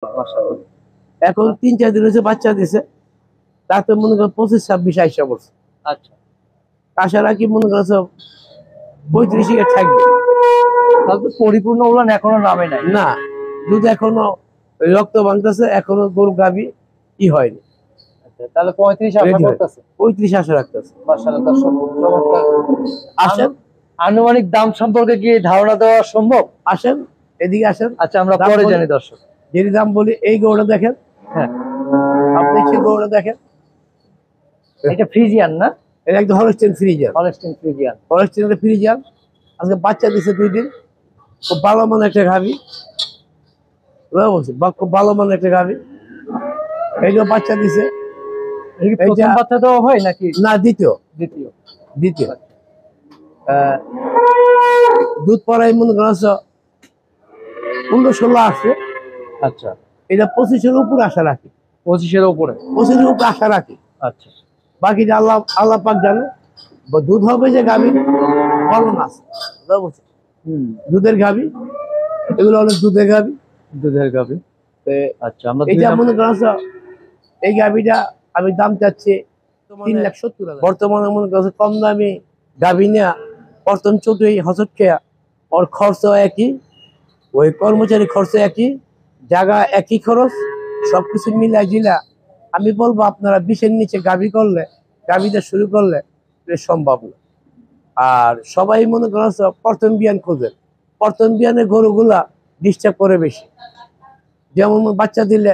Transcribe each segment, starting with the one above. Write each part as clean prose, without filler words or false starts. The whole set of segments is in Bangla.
মাশাআল্লাহ। এখন 3-4 দিন হচ্ছে বাচ্চা দিছে, তাতে মনে করেন 25-26 আইসা পড়ছে। আচ্ছা, আশা রাখি মনে করেন 35 থাকবে। তাহলে তো পরিপূর্ণ উলান এখনো নামে নাই। না, দুধ এখনো রক্ত ভাঙতেছে, এখনো গরু গাভী ই হয়নি। আচ্ছা, তাহলে 35 আশা করতেছে। 35 আশা রাখতেছে। মাশাআল্লাহ, দর্শক চমৎকার। আসেন, আনুমানিক দাম সম্পর্কে কি ধারণা দেওয়া সম্ভব? আসেন এদিকে আসেন। আচ্ছা, আমরা পরে জানি দর্শক। যদি দাম বলি, এই গরুটা দেখেন, হ্যাঁ, আপনি সেই গরুটা দেখেন, এটা ফ্রিজিয়ান না? এটা একদম Holstein Friesian. Holstein Friesian. Holstein Friesian. আজকে বাচ্চা দিছে 2 দিন। খুব ভালো মানের একটা গাভী, বলছি খুব ভালো মানের একটা গাভী। এইটাও বাচ্চা দিছে। প্রথম বাচ্চা দেওয়া হয় নাকি? না, দ্বিতীয়। দ্বিতীয়। দুধ পড়াই মনে করেন 15-16 আসছে। আচ্ছা, এটা 25-এর উপরে আশা রাখি। 25-এর উপরে? 25-এর উপরে আশা রাখি। আচ্ছা, বাকি যে আল্লাহ পাক জানে। দুধ হবে যে গাভী ফলন আছে, দুধের গাভী, এগুলো অনেক দুধের গাভী। আচ্ছা, আমরা এটা মনে করেন এই গাভীটা আমি দাম চাচ্ছি 3,70,000। বর্তমানে মনে করেন কম দামি গাভী নেয়া প্রথম চৌধুরী হসত খেয়া, ওর খরচ একই, ওই কর্মচারী খরচ একই, জায়গা একই খরচ, সবকিছু মিলা জিলা আমি বলবো আপনারা 20-এর নিচে গাভীতে শুরু করলে সম্ভব না। আর সবাই মনে করেন প্রথম বিয়ান খোঁজেন, প্রথম বিয়ানের গরুগুলা ডিস্টার্ব করে বেশি, যেমন বাচ্চা দিলে।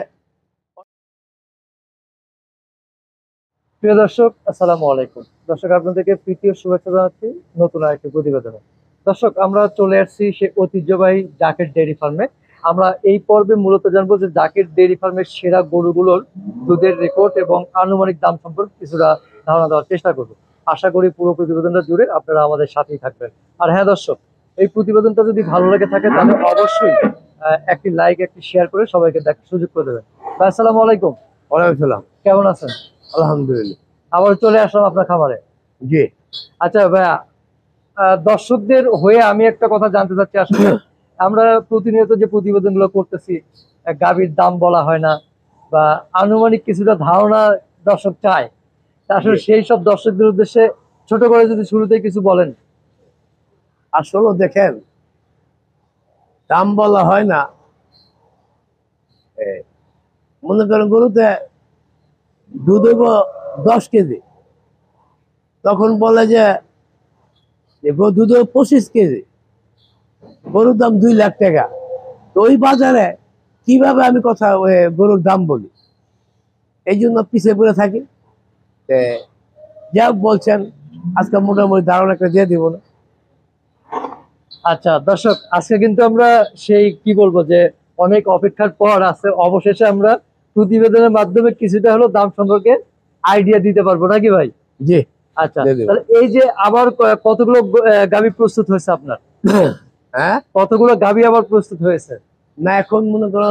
প্রিয় দর্শক, আসসালামু আলাইকুম। দর্শক, আপনাদেরকে প্রীতি ও শুভেচ্ছা জানাচ্ছি নতুন আরেকটি প্রতিবেদনে। দর্শক, আমরা চলে আসছি সে ঐতিহ্যবাহী জাকের ডেইরি ফার্মে। আমরা এই পর্বে মূলত জানবো যে জাকের ডেইরি ফার্মের সেরা গরুগুলোর দুধের রেকর্ড এবং আনুমানিক দাম সম্পর্কে কিছুটা ধারণা দেওয়ার চেষ্টা করব। আশা করি পুরো প্রতিবেদনটা জুড়ে আপনারা আমাদের সাথেই থাকবেন। আর হ্যাঁ দর্শক, এই প্রতিবেদনটা যদি ভালো লেগে থাকে তাহলে অবশ্যই একটি লাইক, একটি শেয়ার করে সবাইকে দেখার সুযোগ করে দেবেন। আসসালামু আলাইকুম। ওয়ালাইকুম সালাম। কেমন আছেন? আলহামদুলিল্লাহ। আবার চলে আসলাম আপনার খামারে। জি। আচ্ছা ভাইয়া, দর্শকদের হয়ে আমি একটা কথা জানতে চাচ্ছি। আসলে আমরা প্রতিনিয়ত যে প্রতিবেদনগুলো করতেছি, গাভীর দাম বলা হয় না বা আনুমানিক কিছুটা ধারণা দর্শক চায়। আসলে সেই সব দর্শকদের উদ্দেশ্যে ছোট করে যদি শুরুতে কিছু বলেন। আসলে দেখেন, দাম বলা হয় না, মনে করেন গরুতে দুধ হইব 10 কেজি, তখন বলে যে দুধ 25 কেজি, গরুর দাম 2 লাখ টাকা। তো ওই বাজারে কিভাবে আমি কথা গরুর দাম বলি? এই জন্য পিছিয়ে পড়ে থাকি। যা বলছেন আজকে মোটামুটি ধারণা একটা দিয়ে দিব না। আচ্ছা দর্শক, আজকে কিন্তু আমরা সেই কি বলবো যে অনেক অপেক্ষার পর আছে, অবশেষে আমরা প্রতিবেদনের মাধ্যমে কিছুটা হলো দাম সম্পর্কে আইডিয়া দিতে পারবো নাকি ভাই? জি। আচ্ছা, তাহলে এই যে আবার কতগুলো গাভী প্রস্তুত হয়েছে আপনার? হ্যাঁ, কতগুলো গাভী আবার প্রস্তুত হয়েছে? না, এখন মনে করো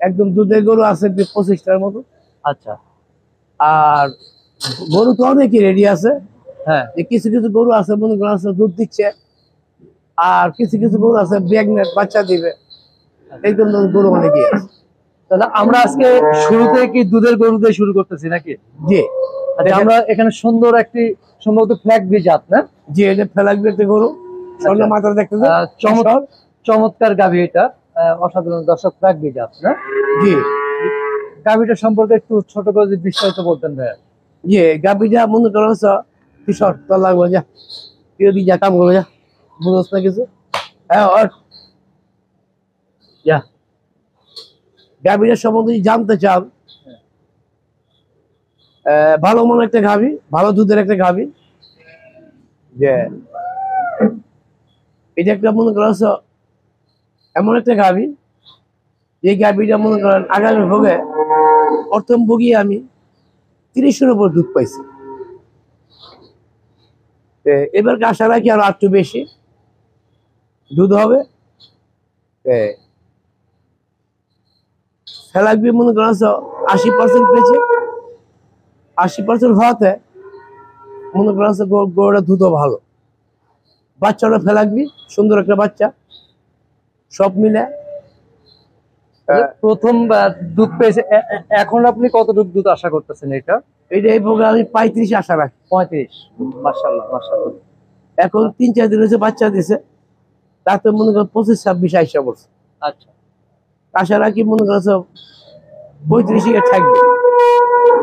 একদম দুধের গরু আছে 25টার মতো। আচ্ছা, আর গরু তো অনেকই রেডি আছে। হ্যাঁ, কিছু কিছু গরু আছে মনে করো দুধ দিচ্ছে, আর কিছু কিছু গরু আছে প্রেগনেন্ট, বাচ্চা দিবে। এই জন্য গরু অনেকই আছে। তাহলে আমরা আজকে শুরুতে কি দুধের গরু দিয়ে শুরু করতেছি নাকি? জি। আচ্ছা, আমরা এখানে সুন্দর একটি সম্ভবত ফ্ল্যাগ বি জাত না? জি, এটা ফ্ল্যাগ বি গরু, স্বর্ণ মাথা দেখতেছে, চমৎকার গাভী এটা, অসাধারণ দর্শক, ফ্ল্যাগ বি জাত না? জি। গাভীটা সম্পর্কে একটু ছোট করে যদি বিস্তারিত বলতেন ভাইয়া। জি, গাভীটা মনে করো কিশোর তো লাগবে, যা তুই ওদিকে যা কাম করবে, যা বুঝোস না কিছু। হ্যাঁ, যা। গাভীটার সম্বন্ধে জানতে চান, ভালো মনে একটা গাভী, ভালো দুধের একটা গাভী। যে এটা একটা মনে করো এমন একটা গাভী, যে গাভীটা মনে করেন আগামী ভোগে, প্রথম ভোগিয়ে আমি 30-এর উপর দুধ পাইছি। এবার আশা রাখি আরো একটু বেশি দুধ হবে। ফেলাকবি মনে করেন 80% পেয়েছে। 80% হওয়াতে মনে করেন গরুটা দুধও ভালো, বাচ্চাটা ফেলাকবি, সুন্দর একটা বাচ্চা, সব মিলে প্রথম দুধ পেয়েছে এখন আপনি কতটুকু দুধ আশা করতেছেন এটা? এটা এই প্রোগ্রাম আমি 35 আশা রাখি। 35। মাশাআল্লাহ মাশাআল্লাহ। এখন 3-4 দিন হয়েছে বাচ্চা দিছে, তাতে মনে করেন 25-26 আইসা পড়ছে। আচ্ছা, আশা রাখি মনে করেন 35 থাকবে।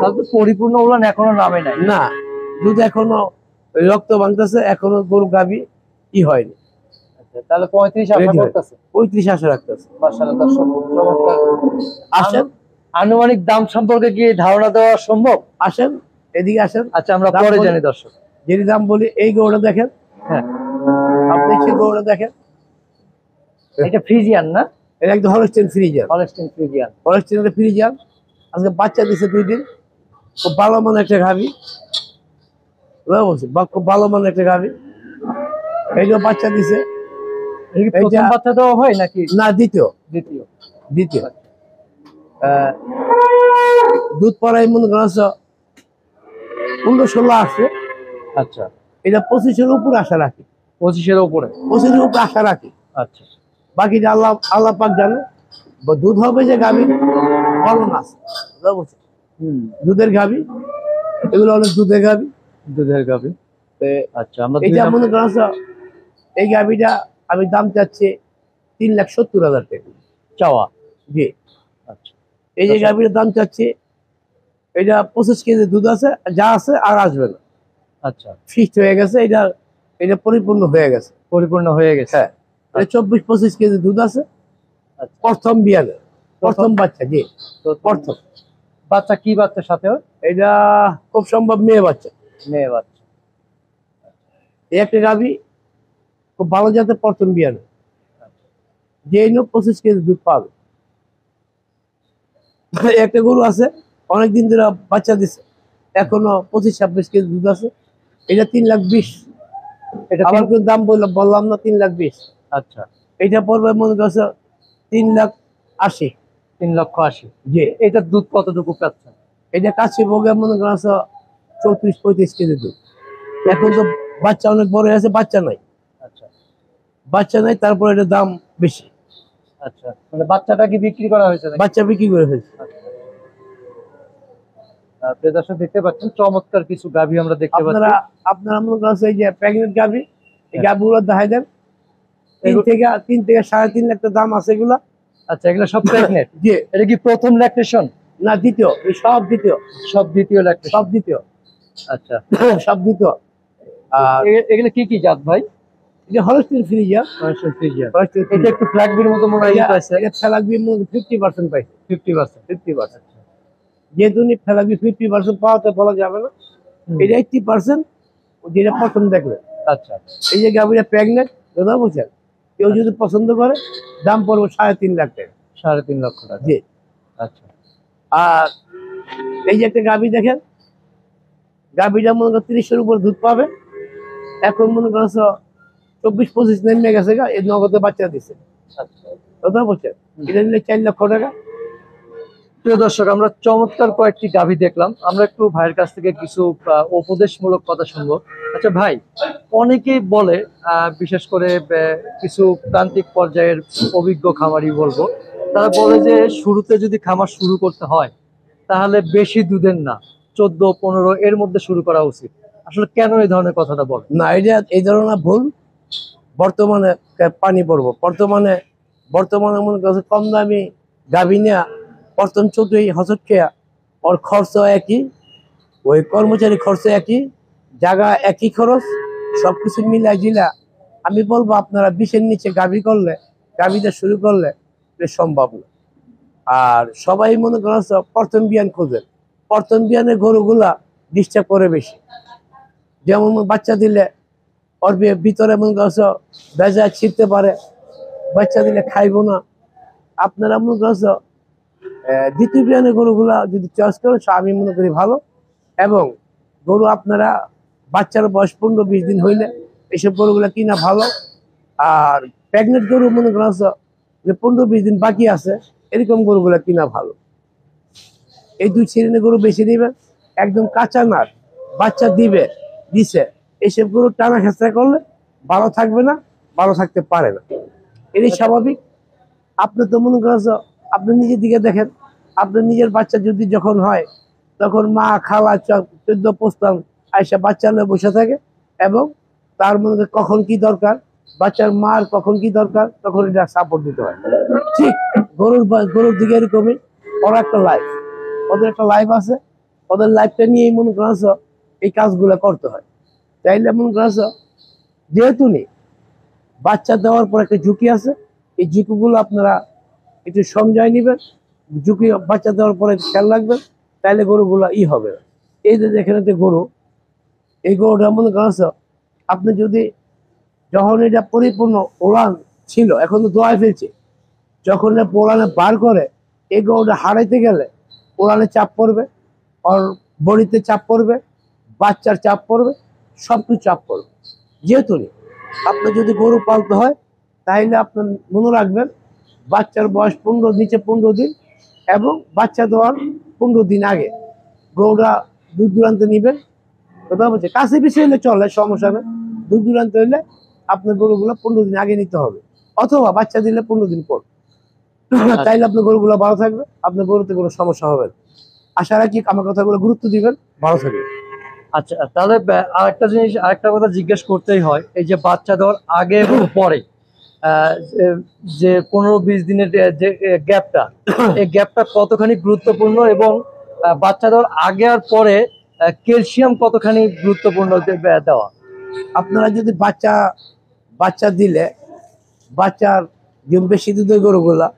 তাহলে তো পরিপূর্ণ উলান এখনো নামে নাই। না, দুধ এখনো রক্ত ভাঙতেছে, এখনো গরু গাবি কি হয়নি। আচ্ছা, তাহলে 35 আশা করতেছে। 35 আশা রাখতেছে। মাশাআল্লাহ দর্শক, চমৎকার। আসেন, আনুমানিক দাম সম্পর্কে কি ধারণা দেওয়া সম্ভব? আসেন এদিকে আসেন। আচ্ছা, আমরা দাম পরে বলি। জানি দর্শক। যদি দাম বলি, এই গরুটা দেখেন, হ্যাঁ, আপনি সেই গরুটা দেখেন, এটা ফ্রিজিয়ান না? এটা একদম হলস্টেইন ফ্রিজিয়ান। Holstein Friesian. হলস্টেইনের ফ্রিজিয়ান। আজকে বাচ্চা দিছে 2 দিন। খুব ভালো মানের একটা গাভি, বলছি খুব ভালো মানের একটা গাভি। এইটা বাচ্চা দিছে। এটা কি প্রথম বাচ্চা দেওয়া হয় নাকি? না, দ্বিতীয়। দ্বিতীয়। দ্বিতীয়। দুধ পড়াই মনে করেন 15-16 আসছে। আচ্ছা, এটা 25-এর উপরে আশা রাখি। 25-এর উপরে। 25-এর উপরে আশা রাখি। আচ্ছা, বাকিটা আল্লাহ আল্লাহ পাক জানে। দুধ হবে যে গাভি ফলন আছে, বুঝছেন? দুধের গাভি, এগুলো অনেক দুধের গাভি। দুধের গাভী। আচ্ছা, আমরা এটা মনে করেন এই গাভিটা আমি দাম চাচ্ছি 3,70,000 টাকা চাওয়া। জি। আচ্ছা, এই যে গাভিটার দাম চাচ্ছি, এটা 25 কেজি দুধ আছে, যা আছে আর আসবে না। আচ্ছা, ফিক্সড হয়ে গেছে। এটা পরিপূর্ণ হয়ে গেছে। পরিপূর্ণ হয়ে গেছে। হ্যাঁ, এটা 24-25 কেজি দুধ আছে। আচ্ছা, প্রথম বিয়ানে, প্রথম বাচ্চা। জি, তো প্রথম বাচ্চা কি বাচ্চার সাথে হয়? এটা খুব সম্ভব মেয়ে বাচ্চা। মেয়ে বাচ্চা। এই একটা গাভি খুব ভালো জাতের প্রথম বিয়ানে, যে 25 কেজি দুধ পাবে। একটা গরু আছে অনেকদিন ধরে বাচ্চা দিচ্ছে, এখনো 25-26 কেজি দুধ আছে। এটা 3,20,000। এটা আবার কিন্তু দাম বললাম না, 3,20,000। আচ্ছা, এটা পড়বে মনে করছে 3,80,000। 3,80,000। জি। এটা দুধ কতটুকু পাচ্ছেন? এটা কাছে ভোগে মনে করছে 34-35 কেজি দুধ। এখন তো বাচ্চা অনেক বড় হয়ে আছে, বাচ্চা নাই। আচ্ছা, বাচ্চা নাই, তারপর এটা দাম বেশি। আচ্ছা, মানে বাচ্চাটা কি বিক্রি করা হয়েছে নাকি? বাচ্চা বিক্রি করে ফেলছে। প্রিয় দর্শক, দেখতে পাচ্ছেন চমৎকার কিছু গাভী আমরা দেখতে পাচ্ছি। আপনারা মনে করছে এই যে প্রেগনেন্ট গাভি, এই গাভিগুলো দেখাই দেন। 3 থেকে 3.5 লাখ টাকা দাম আছে এগুলা। আচ্ছা, এগুলো সব প্রেগনেন্ট? জি। এটা কি প্রথম ল্যাকটেশন? না, দ্বিতীয়। সব দ্বিতীয়। সব দ্বিতীয় ল্যাকটেশন। সব দ্বিতীয়। আচ্ছা, সব দ্বিতীয়। আর এগুলো কি কি জাত ভাই? এটা Holstein Friesian. Holstein Friesian. Holstein এটা একটু ফ্ল্যাগবির মতো মনে হয় পাইছে। এটা ফেলাকবি 50% পাইছে। 50%। 50%। যেহেতু ফেলাকবি 50% পাওয়াতে বলা যাবে না। এটা 80% যেটা প্রথম দেখলে। আচ্ছা, এই যে গাভিটা প্রেগনেন্ট, দাদা বুঝছেন? কেউ যদি পছন্দ করে, দাম পড়বে 3.5 লাখ টাকা। 3.5 লক্ষ টাকা। জি। আচ্ছা, আর এই যে একটা গাভি দেখেন, গাভিটা মনে করেন 30-এর উপর দুধ পাবে। এখন মনে করেন 24-25 নেমে গেছে গা, এই নগদে বাচ্চা দিছে। আচ্ছা। দাদা বুঝছেন? এটা নিলে 4 লক্ষ টাকা। প্রিয় দর্শক, আমরা চমৎকার কয়েকটি গাভী দেখলাম। আমরা একটু ভাইয়ের কাছ থেকে কিছু উপদেশমূলক কথা শুনবো। আচ্ছা ভাই, অনেকেই বলে বিশেষ করে কিছু প্রান্তিক পর্যায়ের অভিজ্ঞ খামারি বলবো, তারা বলে যে শুরুতে যদি খামার শুরু করতে হয় তাহলে বেশি দুধের না, 14-15 এর মধ্যে শুরু করা উচিত। আসলে কেন এই ধরনের কথাটা বলে? না, এটা এই ধরনের ভুল। বর্তমানে পানি পড়বো। বর্তমানে মনে করছে কম দামি গাভি নেয়া, প্রথম 14 হজত খেয়া, ওর খরচ একই, ওই কর্মচারী খরচ একই, জায়গা একই খরচ, সবকিছু মিলা জিলা আমি বলবো আপনারা 20-এর নিচে গাভিটা শুরু করলে এটা সম্ভব না। আর সবাই মনে করছে প্রথম বিয়ান খোঁজে। প্রথম বিয়ানের গরুগুলা ডিস্টার্ব করে বেশি। যেমন বাচ্চা দিলে ওর ভিতরে মনে করছো বেজা ছিঁড়তে পারে, বাচ্চা দিলে খাইবো না। আপনারা মনে করছো দ্বিতীয় বিয়ানের গরুগুলা যদি চয়েস করে, আমি মনে করি ভালো। এবং গরু আপনারা বাচ্চার বয়স 15-20 দিন হইলে এইসব গরুগুলা কিনা ভালো। আর প্রেগনেন্ট গরু মনে করছো যে 15-20 দিন বাকি আছে, এরকম গরুগুলা কিনা ভালো। এই 2 শ্রেণীর গরু বেশি দিবেন। একদম কাঁচা নাট বাচ্চা দিছে এইসব গরু টানা খেঁচড়া করলে ভালো থাকবে না, ভালো থাকতে পারে না। এটাই স্বাভাবিক। আপনি তো মনে করছো আপনি নিজের দিকে দেখেন, আপনার নিজের বাচ্চা যদি যখন হয় তখন মা খালা 14 আইসা বাচ্চা নিয়ে বসে থাকে এবং তার মধ্যে কখন কি দরকার, বাচ্চার মার কখন কি দরকার, তখন এটা সাপোর্ট দিতে হয়। ঠিক গরুর দিকে এরকমই, ওর একটা লাইফ, ওদের একটা লাইফ আছে, ওদের লাইফটা নিয়েই মনে করেছ এই কাজগুলো করতে হয়। তাইলে মনে করেছ যেহেতু নেই বাচ্চা দেওয়ার পর একটা ঝুঁকি আছে, এই ঝুঁকিগুলো আপনারা একটু সমঝায় নিবেন, ঝুঁকি বাচ্চা দেওয়ার পরে খেয়াল রাখবেন, তাইলে গরুগুলো হবে। এই যে এখানে একটা গরু, এই গরুটা মনে করেছ আপনি যদি যখন এটা পরিপূর্ণ ওলান ছিল, এখন তো দোয়ায় ফেলছে, যখন এটা ওলানে বার করে এই গরুটা হারাইতে গেলে ওলানে চাপ পড়বে, ওর বডিতে চাপ পড়বে, বাচ্চার চাপ পড়বে, সব কিছু চাপ পড়বে। যেহেতু আপনার যদি গরু পালতে হয় তাহলে আপনার মনে রাখবেন বাচ্চার বয়স 15 দিন এবং বাচ্চা দেওয়ার 15 দিন আগে গরুটা দূর দূরান্তে নিবেন। কথা বলছে কাছে পিছিয়ে হলে চলে, সমস্যা নেই। দূর দূরান্তে হইলে আপনার গরুগুলো 15 দিন আগে নিতে হবে, অথবা বাচ্চা দিলে 15 দিন পর। তাইলে আপনার গরুগুলো ভালো থাকবে, আপনার গরুতে কোনো সমস্যা হবে না। আশা রাখি আমার কথাগুলো গুরুত্ব দিবেন, ভালো থাকবে। আচ্ছা, তাহলে আরেকটা কথা জিজ্ঞেস করতেই হয়, এই যে বাচ্চা দেওয়ার আগে এবং পরে যে 15-20 দিনের যে গ্যাপটা, এই গ্যাপটা কতখানি গুরুত্বপূর্ণ, এবং বাচ্চা দেওয়ার আগে আর পরে ক্যালসিয়াম কতখানি গুরুত্বপূর্ণ দেওয়া? আপনারা যদি বাচ্চা দিলে বাচ্চার যেমন বেশি দুধের গরুগুলা,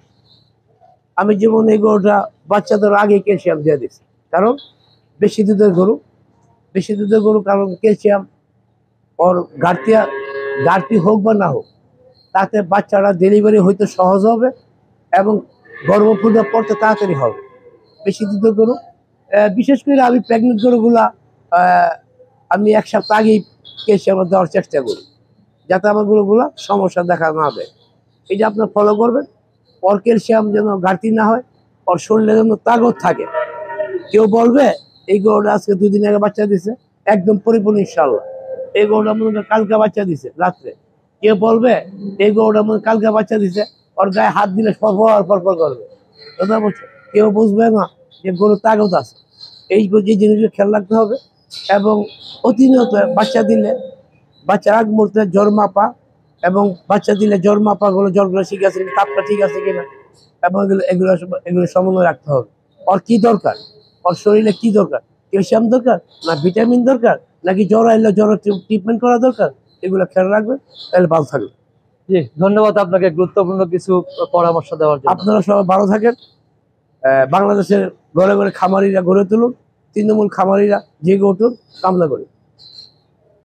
আমি যেমন এই গরুটা বাচ্চা দেওয়ার আগে ক্যালসিয়াম দিয়ে দিচ্ছি, কারণ বেশি দুধের গরু, কারণ ক্যালসিয়াম ওর ঘাটতি হোক বা না হোক, তাতে বাচ্চারা ডেলিভারি হইতে সহজ হবে এবং গর্ভপূর্ণ পড়তে তাড়াতাড়ি হবে। বেশি দুধের গরু, বিশেষ করে আমি প্রেগনেন্ট গরুগুলা আমি 1 সপ্তাহ আগেই ক্যালসিয়াম দেওয়ার চেষ্টা করি, যাতে আমার গরুগুলা সমস্যা দেখা না দেয়। এটা আপনার ফলো করবেন, ওর ক্যালসিয়াম যেন ঘাটতি না হয়, ওর শরীরে যেন তাগত থাকে। কেউ বলবে এই গরুটা আজকে 2 দিন আগে বাচ্চা দিছে, একদম পরিপূর্ণ ইনশাআল্লাহ। এই গরুটা মনে হয় কালকে বাচ্চা দিছে রাত্রে। কেউ বলবে এই গরুটা মনে হয় কালকে বাচ্চা দিছে, ওর গায়ে হাত দিলে ফরফর করবে। কথা বলছে, কেউ বুঝবে না যে গরু তাগত আছে। এই জিনিসগুলো খেয়াল রাখতে হবে এবং প্রতিনিয়ত বাচ্চার আগ মুহূর্তে জ্বর মাপা, এবং বাচ্চা দিলে জ্বর মাপাগুলো, জ্বরগুলো ঠিক আছে, তাপটা ঠিক আছে কিনা, এবং এগুলো সমন্বয় রাখতে হবে। ওর কি দরকার, ওর শরীরে কি দরকার, ক্যালসিয়াম দরকার না ভিটামিন দরকার, নাকি জ্বর আইলে জ্বর ট্রিটমেন্ট করা দরকার, এগুলো খেয়াল রাখবেন, তাহলে ভালো থাকবে। জি, ধন্যবাদ আপনাকে গুরুত্বপূর্ণ কিছু পরামর্শ দেওয়ার জন্য। আপনারা সবাই ভালো থাকেন। বাংলাদেশের ঘরে ঘরে খামারিরা গড়ে তুলুন, তৃণমূল খামারিরা জেগে উঠুন, কামনা করি।